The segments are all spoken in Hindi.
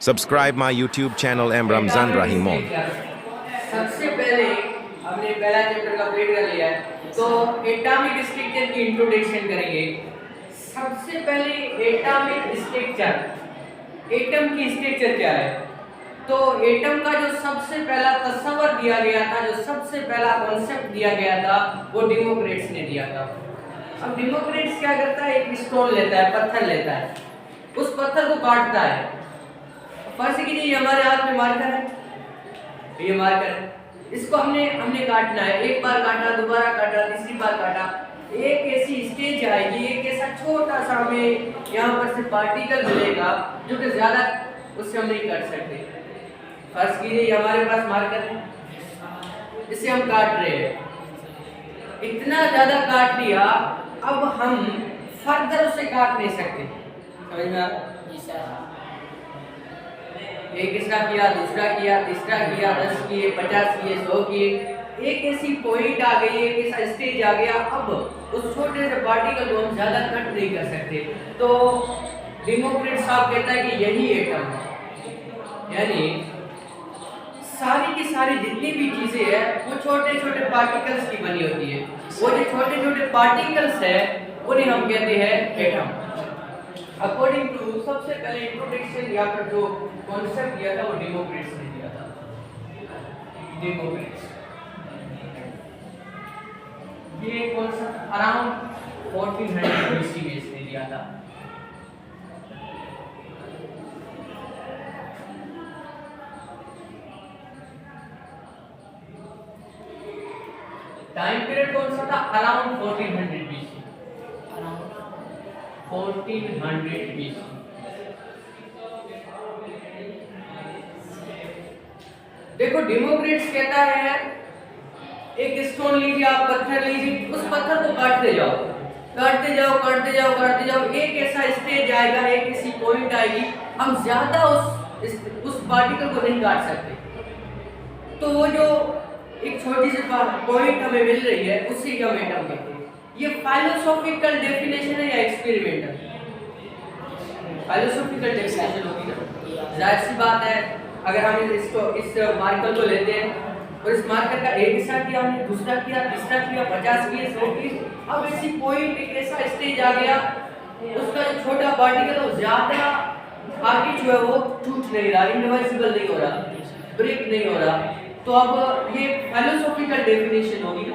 Subscribe my YouTube channel M Ramzan Rahimon. सबसे पहले हमने पहला चैप्टर कंप्लीट कर लिया है, तो एटॉमिक स्ट्रक्चर की इंट्रोडक्शन करेंगे। सबसे पहले एटॉमिक स्ट्रक्चर, एटम की स्ट्रक्चर क्या है। तो एटम का जो सबसे पहला तस्वर दिया गया था, जो सबसे पहला कॉन्सेप्ट दिया गया था, वो डेमोक्रिटस ने दिया था। अब डेमोक्रिटस क्या करता है, एक स्टोन लेता है, पत्थर लेता है, उस पत्थर को काटता है। फर्स्ट कीजिए ये हमारे हाथ में मार्कर है, ये मार्कर है, इसको हमने काटना है। एक बार काटा, दोबारा काटा, तीसरी बार काटा, एक ऐसी स्टेज आएगी, एक ऐसा छोटा सा हमें यहाँ पर से पार्टिकल मिलेगा जो कि ज्यादा उससे हम नहीं काट सकते। फर्स्ट कीजिए ये हमारे पास मार्कर है, इसे हम काट रहे हैं, इतना ज्यादा काट लिया, अब हम फर्दर उसे काट नहीं सकते। समझ में आ रहा? एक इसका किया, दूसरा किया, तीसरा किया, 10 किए, 50 किए, 100 किए, एक ऐसी पॉइंट आ गई, एक ऐसा स्टेज आ गया, अब उस छोटे से पार्टिकल को हम ज्यादा कट नहीं कर सकते। तो डेमोक्रिटस साहब कहता है कि यही एटम है, यानी सारी की सारी जितनी भी चीजें हैं वो छोटे छोटे पार्टिकल्स की बनी होती है। वो जो छोटे छोटे पार्टिकल्स है उन्हें हम कहते हैं एटम। अकॉर्डिंग टू सबसे पहले इंट्रोडक्शन यहाँ पर जो कॉन्सेप्ट दिया था वो डेमोक्रिटस ने दिया था। डेमोक्रिटस ये कॉन्सेप्ट अराउंड 1400 BC में इसने दिया था। टाइम पीरियड कौन सा था? Around 1400 BC। 1400 BC। देखो डेमोक्रिटस कहता है एक स्टोन लीजिए, आप पत्थर लीजिए, उस पत्थर को काटते जाओ, काटते जाओ, काटते जाओ, काटते जाओ, एक ऐसा स्टेज आएगा, एक ऐसी पॉइंट आएगी, हम ज्यादा उस पार्टिकल को नहीं काट सकते। तो वो जो एक छोटी सी पॉइंट हमें मिल रही है उसी का हम एटम कहते हैं। ये फिलोसॉफिकल डेफिनेशन है या एक्सपेरिमेंटल? फिलोसॉफिकल डेफिनेशन होगी ना, जाहिर सी बात है। अगर हम इस मार्कर को लेते हैं और इस मार्कर का एक हिस्सा किया हमने, दूसरा किया, तीसरा किया, 50 किए, 100 किए, अब ऐसी पॉइंट एक ऐसा स्टेज आ गया, उसका जो छोटा पार्टिकल है ज्यादा आगे जो है वो टूट नहीं रहा, इनडिविजिबल नहीं हो रहा, ब्रेक नहीं हो रहा। तो अब ये फिलोसॉफिकल डेफिनेशन होगी।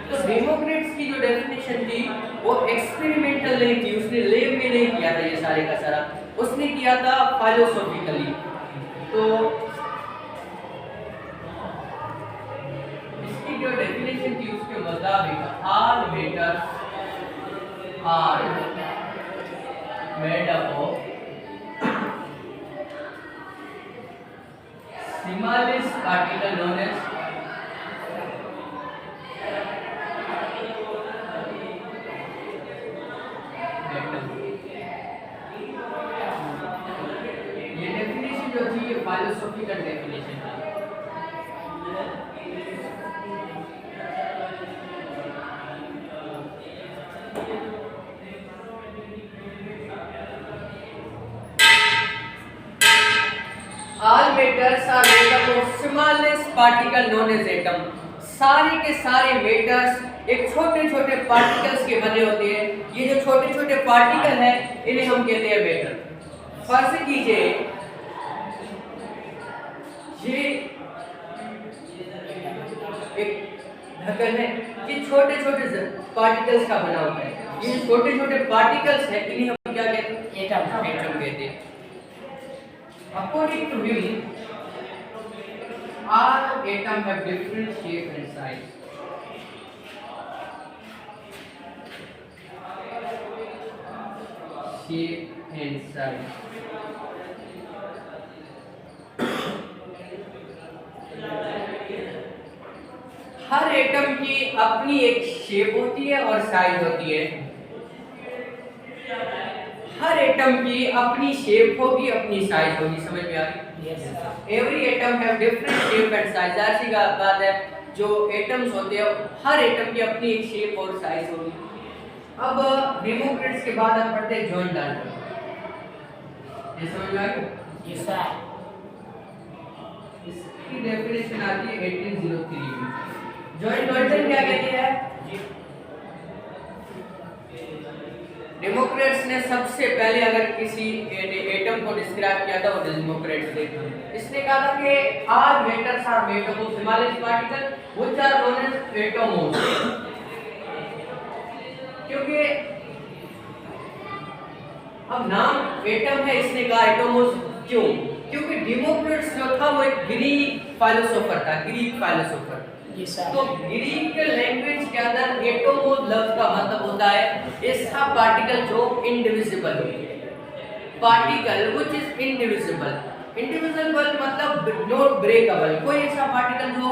तो डेमोक्रिटस की जो डेफिनेशन थी वो एक्सपेरिमेंटल नहीं थी, उसने लैब में नहीं किया था ये सारे का सारा, उसने किया था फिलोसॉफिकली। तो इसकी जो डेफिनेशन थी उसके मुताबिक all matters are made up of smallest particle known as philosophical definition है। All matters are made up of smallest particle known as atom। सारे के सारे मेटर्स एक छोटे छोटे पार्टिकल्स के बने होते हैं। ये जो छोटे छोटे पार्टिकल हैं इन्हें हम कहते हैं मेटर। फर्ज कीजिए ये एक ढक्कन है, ये छोटे छोटे पार्टिकल्स का बना होता है। ये छोटे छोटे पार्टिकल्स हैं इन्हें हम क्या कहते हैं? एटम। एटम कहते हैं। According to him, all atoms have different shape and size. Shape and size. Her atom की अपनी एक शेप होती है और साइज होती है। हर एटम की अपनी शेप होगी, अपनी साइज होगी। समझ में आ रही? Every atom have different shape and size. ऐसी बात है, जो एटम्स होते हैं हर एटम की अपनी एक शेप और साइज होगी। अब डेमोक्रिटस के बाद हम पढ़ते हैं जॉन डाल्टन। ये समझ में आ गया? Yes, sir. इसकी डेफिनेशन आती है 1803 में। जॉन डाल्टन क्या कहते हैं? डेमोक्रेट्स ने सबसे पहले अगर किसी एटम को डिस्क्राइब किया था वो डेमोक्रेट्स ने। इसने कहा था कि all matters are made up of smallest particle which are known as atomos। क्योंकि अब नाम एटम है, इसने कहा एटोमोस क्यों? क्योंकि डेमोक्रेट्स जो था वो एक ग्रीक फिलोसोफर था, ग्रीक फिलोसोफर। तो ग्रीक लैंग्वेज के अंदर एटोमोस लफ्ज का मतलब होता है ऐसा पार्टिकल जो इंडिविजिबल हो, particle which is indivisible. Indivisible मतलब नॉट ब्रेकेबल, कोई ऐसा पार्टिकल जो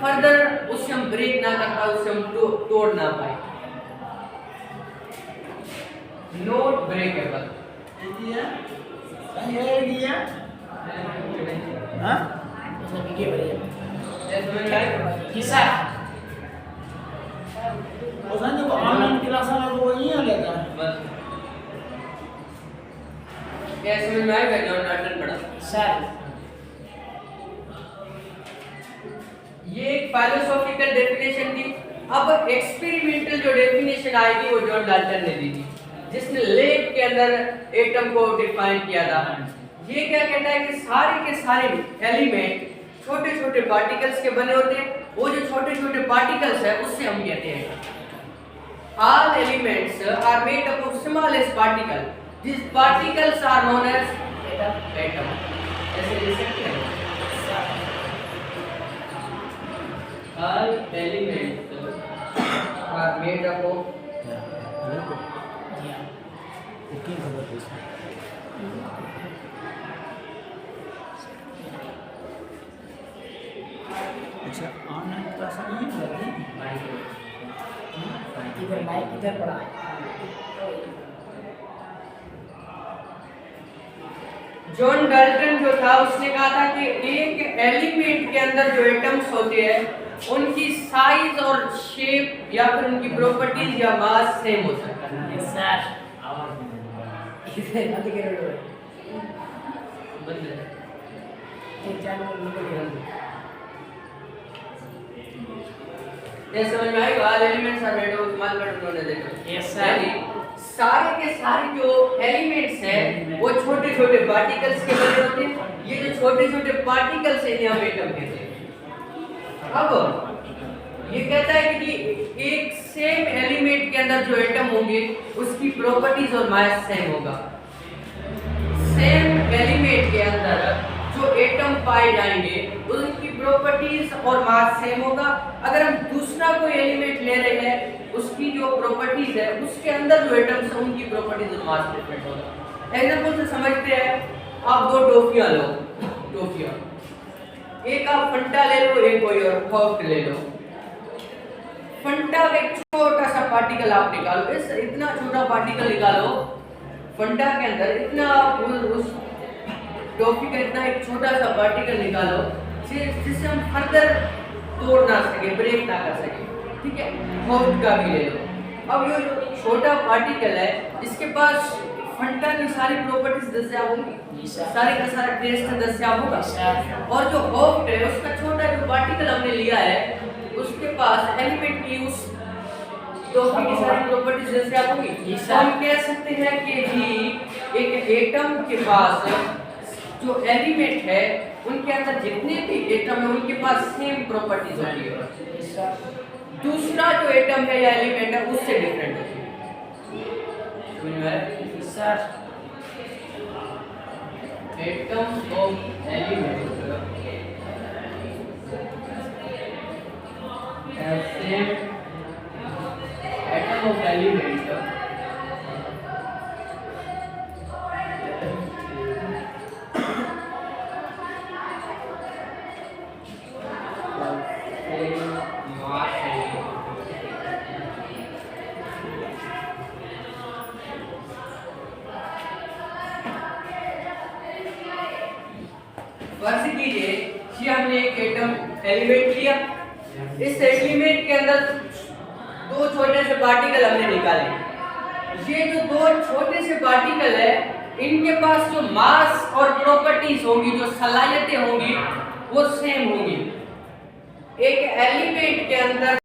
फर्दर उससे हम ब्रेक ना कर पाए, उससे हम तोड़ ना पाए, नॉट ब्रेकेबल। ऑनलाइन क्लास में तो वही लेता है। क्या समझ में आएगा? जॉन डाल्टन पढ़ा सर, ये एक फिलोसॉफिकल डेफिनेशन थी। अब एक्सपेरिमेंटल जो डेफिनेशन आएगी वो जॉन डाल्टन ने दी थी, जिसने लैब के अंदर एटम को डिफाइन किया था। ये क्या कहता है कि सारे के सारे एलिमेंट छोटे छोटे पार्टिकल्स के बने होते हैं। वो जो छोटे छोटे पार्टिकल्स है उससे हम कहते हैं all elements are made up of smallest particle, these particles are known as atom। ऐसे लिख सकते हैं all elements are made up of अच्छा ऑनलाइन क्लास नहीं लगी, इधर माइक इधर पड़ा है। जॉन डाल्टन जो था उसने कहा था कि एक एलिमेंट के अंदर जो एटम्स होते हैं उनकी साइज और शेप या फिर उनकी प्रॉपर्टीज या मास सेम हो सकता है। सर इधर मत करो, बंद है। एक चैनल में ये समझ में आएगा? All elements are made of small particles. Yes sir. सारे के सारे जो एलिमेंट्स हैं वो छोटे छोटे पार्टिकल्स के बने होते हैं। ये जो छोटे छोटे पार्टिकल्स हैं इन्हें हम एटम कहते हैं। अब ये कहता है कि एक सेम एलिमेंट के अंदर जो एटम होंगे उसकी प्रॉपर्टीज और मास सेम होगा। सेम एलिमेंट के अंदर जो एटम पाए जाएंगे उनकी प्रॉपर्टीज और मास सेम होगा। अगर हम दूसरा कोई एलिमेंट ले रहे हैं उसकी जो प्रॉपर्टीज है उसके अंदर जो एटम्स हैं उनकी प्रॉपर्टीज और मास डिफरेंट होगा। एग्जांपल से समझते हैं, आप दो टॉफियां लो, टॉफियां, एक आप फंटा ले लो, एक कोई और सॉफ्ट ले लो। फंटा का एक छोटा सा पार्टिकल आप निकालो, इस इतना छोटा पार्टिकल निकालो फंटा के अंदर, इतना उस टॉफी का इतना एक छोटा सा पार्टिकल निकालो जिससे हम फर्दर तोड़ ना सके, ब्रेक ना कर सके। ठीक है, सॉफ्ट का भी ले लो। अब ये जो छोटा पार्टिकल है इसके पास फंटा की सारी प्रॉपर्टीज दस्याब होंगी, सारे का सारा टेस्ट दस्याब होगा। और जो सॉफ्ट है उसका छोटा जो पार्टिकल हमने लिया है उसके पास एलिमेंट की उस टॉफी की सारी प्रॉपर्टीज दस्याब होंगी। तो हम कह सकते हैं कि जी एक एटम के पास जो एलिमेंट है उनके अंदर जितने भी एटम है उनके पास सेम प्रॉपर्टीज होती है। दूसरा जो एटम है या एलिमेंट है उससे डिफरेंट होती है। Sir atom of element same atom of element फर्ज कीजिए कि हमने एक एटम एलिमेंट लिया, इस एलिमेंट के अंदर दो छोटे से पार्टिकल हमने निकाले। ये जो दो छोटे से पार्टिकल है इनके पास जो मास और प्रॉपर्टीज होंगी, जो सलाहियतें होंगी, वो सेम होंगी। एक एलिमेंट के अंदर